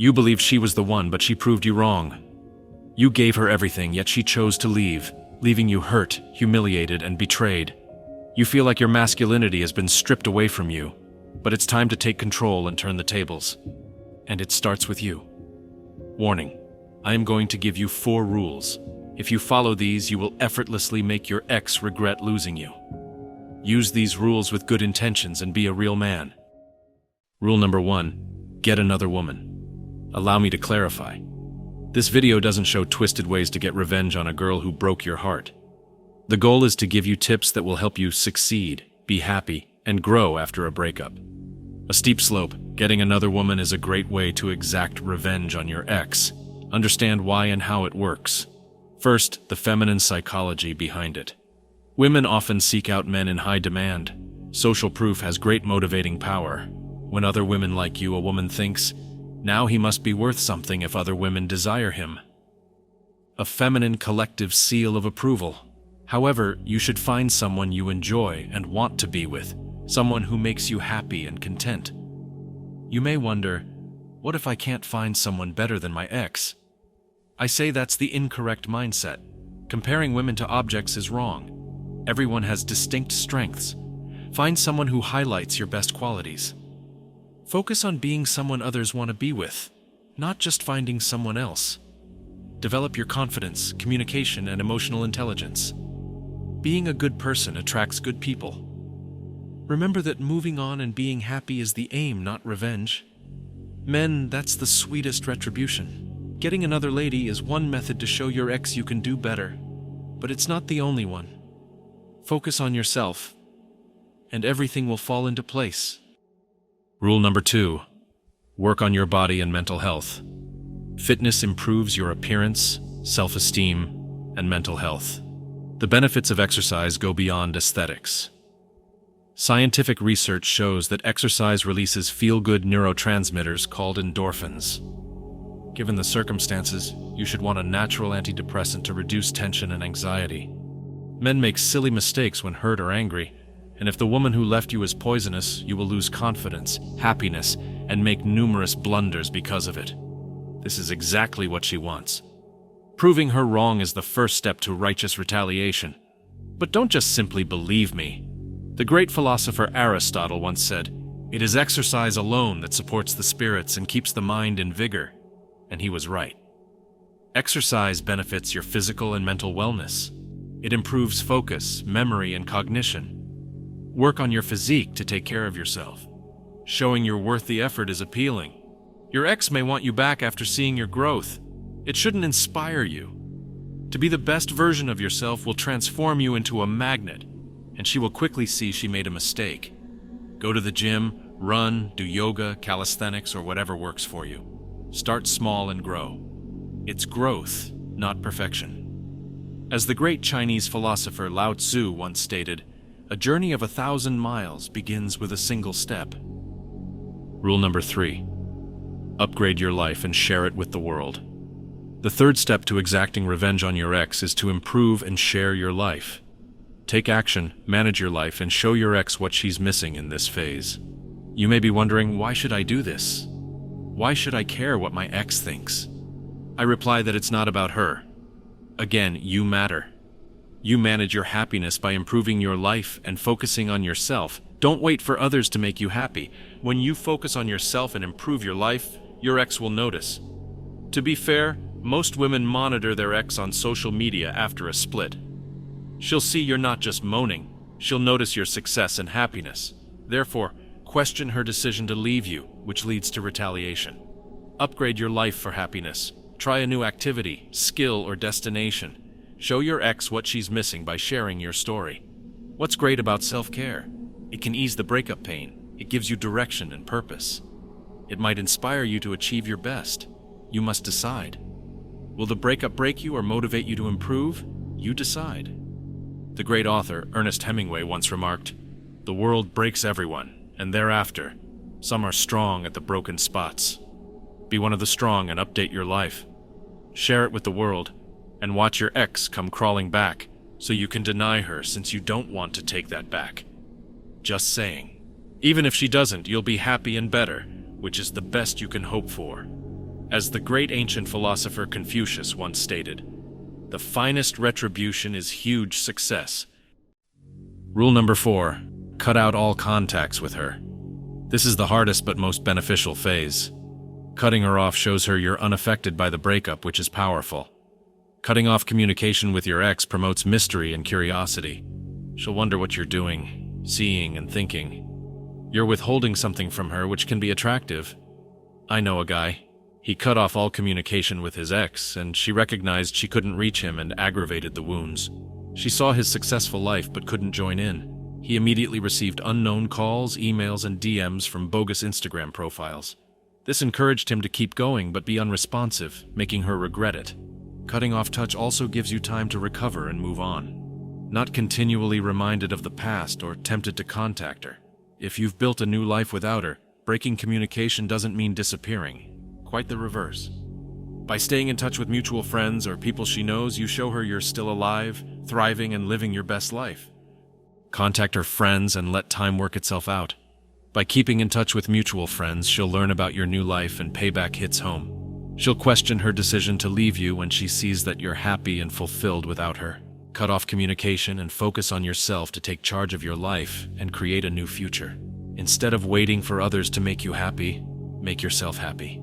You believed she was the one, but she proved you wrong. You gave her everything, yet she chose to leave, leaving you hurt, humiliated, and betrayed. You feel like your masculinity has been stripped away from you, but it's time to take control and turn the tables. And it starts with you. Warning: I am going to give you 4 rules. If you follow these, you will effortlessly make your ex regret losing you. Use these rules with good intentions and be a real man. Rule number 1: get another woman. Allow me to clarify. This video doesn't show twisted ways to get revenge on a girl who broke your heart. The goal is to give you tips that will help you succeed, be happy, and grow after a breakup. A steep slope: getting another woman is a great way to exact revenge on your ex. Understand why and how it works. First, the feminine psychology behind it. Women often seek out men in high demand. Social proof has great motivating power. When other women like you, a woman thinks, now he must be worth something if other women desire him. A feminine collective seal of approval. However, you should find someone you enjoy and want to be with, someone who makes you happy and content. You may wonder, what if I can't find someone better than my ex? I say that's the incorrect mindset. Comparing women to objects is wrong. Everyone has distinct strengths. Find someone who highlights your best qualities. Focus on being someone others want to be with, not just finding someone else. Develop your confidence, communication, and emotional intelligence. Being a good person attracts good people. Remember that moving on and being happy is the aim, not revenge. Men, that's the sweetest retribution. Getting another lady is one method to show your ex you can do better, but it's not the only one. Focus on yourself, and everything will fall into place. Rule number 2: work on your body and mental health. Fitness improves your appearance, self-esteem, and mental health. The benefits of exercise go beyond aesthetics. Scientific research shows that exercise releases feel-good neurotransmitters called endorphins. Given the circumstances, you should want a natural antidepressant to reduce tension and anxiety. Men make silly mistakes when hurt or angry, and if the woman who left you is poisonous, you will lose confidence, happiness, and make numerous blunders because of it. This is exactly what she wants. Proving her wrong is the first step to righteous retaliation. But don't just simply believe me. The great philosopher Aristotle once said, "It is exercise alone that supports the spirits and keeps the mind in vigor." And he was right. Exercise benefits your physical and mental wellness. It improves focus, memory, and cognition. Work on your physique to take care of yourself. Showing you're worth the effort is appealing. Your ex may want you back after seeing your growth. It shouldn't inspire you. To be the best version of yourself will transform you into a magnet, and she will quickly see she made a mistake. Go to the gym, run, do yoga, calisthenics, or whatever works for you. Start small and grow. It's growth, not perfection. As the great Chinese philosopher Lao Tzu once stated, a journey of 1,000 miles begins with a single step. Rule number 3: upgrade your life and share it with the world. The third step to exacting revenge on your ex is to improve and share your life. Take action, manage your life, and show your ex what she's missing in this phase. You may be wondering, why should I do this? Why should I care what my ex thinks? I reply that it's not about her. Again, you matter. You manage your happiness by improving your life and focusing on yourself. Don't wait for others to make you happy. When you focus on yourself and improve your life, your ex will notice. To be fair, most women monitor their ex on social media after a split. She'll see you're not just moaning. She'll notice your success and happiness. Therefore, question her decision to leave you, which leads to retaliation. Upgrade your life for happiness. Try a new activity, skill, or destination. Show your ex what she's missing by sharing your story. What's great about self-care? It can ease the breakup pain. It gives you direction and purpose. It might inspire you to achieve your best. You must decide. Will the breakup break you or motivate you to improve? You decide. The great author Ernest Hemingway once remarked, "The world breaks everyone, and thereafter, some are strong at the broken spots." Be one of the strong and update your life. Share it with the world, and watch your ex come crawling back, so you can deny her since you don't want to take that back. Just saying. Even if she doesn't, you'll be happy and better, which is the best you can hope for. As the great ancient philosopher Confucius once stated, the finest retribution is huge success. Rule number 4. Cut out all contacts with her. This is the hardest but most beneficial phase. Cutting her off shows her you're unaffected by the breakup, which is powerful. Cutting off communication with your ex promotes mystery and curiosity. She'll wonder what you're doing, seeing, and thinking. You're withholding something from her, which can be attractive. I know a guy. He cut off all communication with his ex, and she recognized she couldn't reach him and aggravated the wounds. She saw his successful life but couldn't join in. He immediately received unknown calls, emails, and DMs from bogus Instagram profiles. This encouraged him to keep going but be unresponsive, making her regret it. Cutting off touch also gives you time to recover and move on. Not continually reminded of the past or tempted to contact her. If you've built a new life without her, breaking communication doesn't mean disappearing. Quite the reverse. By staying in touch with mutual friends or people she knows, you show her you're still alive, thriving, and living your best life. Contact her friends and let time work itself out. By keeping in touch with mutual friends, she'll learn about your new life and payback hits home. She'll question her decision to leave you when she sees that you're happy and fulfilled without her. Cut off communication and focus on yourself to take charge of your life and create a new future. Instead of waiting for others to make you happy, make yourself happy.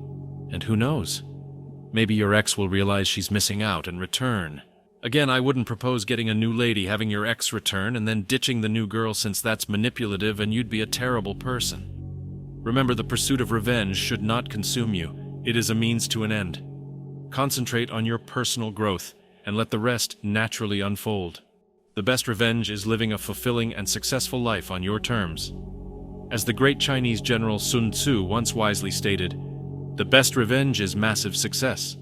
And who knows? Maybe your ex will realize she's missing out and return. Again, I wouldn't propose getting a new lady, having your ex return, and then ditching the new girl, since that's manipulative and you'd be a terrible person. Remember, the pursuit of revenge should not consume you. It is a means to an end. Concentrate on your personal growth and let the rest naturally unfold. The best revenge is living a fulfilling and successful life on your terms. As the great Chinese general Sun Tzu once wisely stated, the best revenge is massive success.